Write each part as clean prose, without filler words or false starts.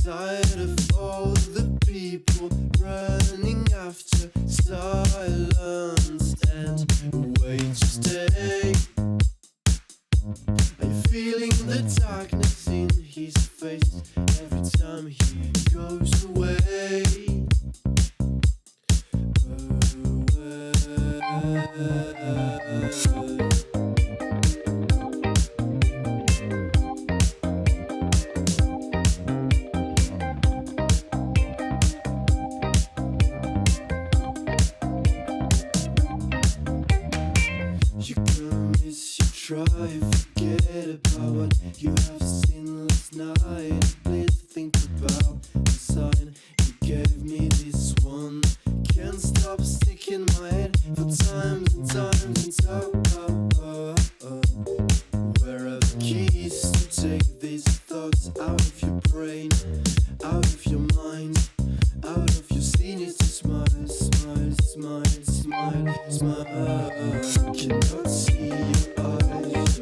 Tired of all the people running after silence and a way to stay. Are you feeling the darkness in his face every time he goes away? Try, forget about what you have seen last night. Please think about the sign you gave me. This one can't stop sticking my head for times and times and where are the keys to take these thoughts out of your brain, out of your mind, out of your sinister smile, smile, smile, smile, smile. Cannot see your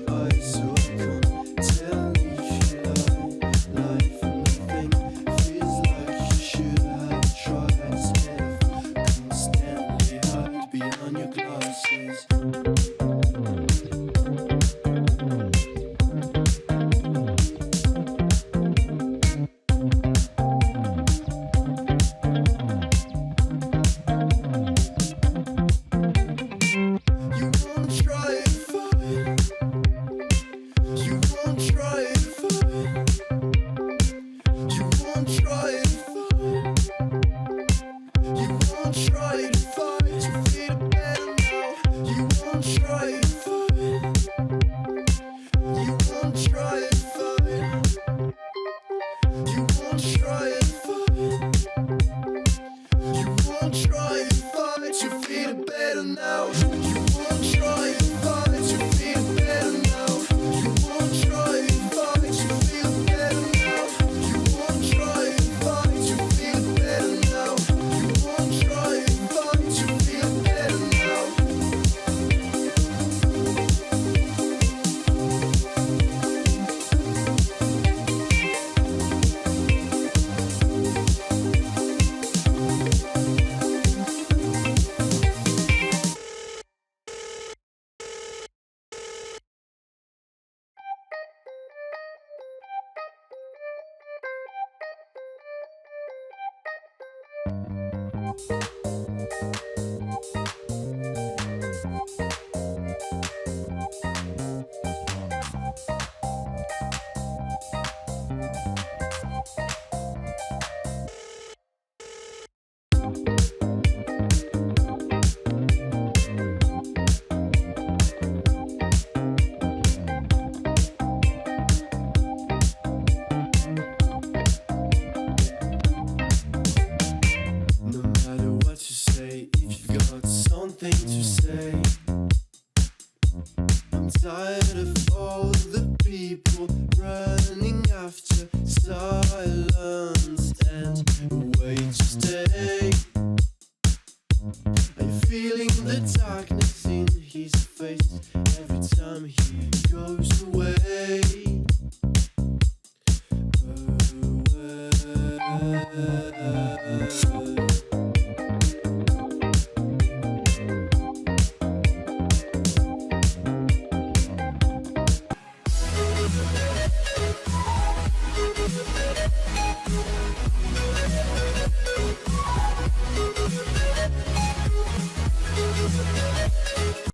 eyes, so I can't tell if you lie for nothing. Feels like you should have tried instead of constantly hide behind your glasses. Tired of all the people running after silence and a way to stay. Are you feeling the darkness in his face every time he goes away?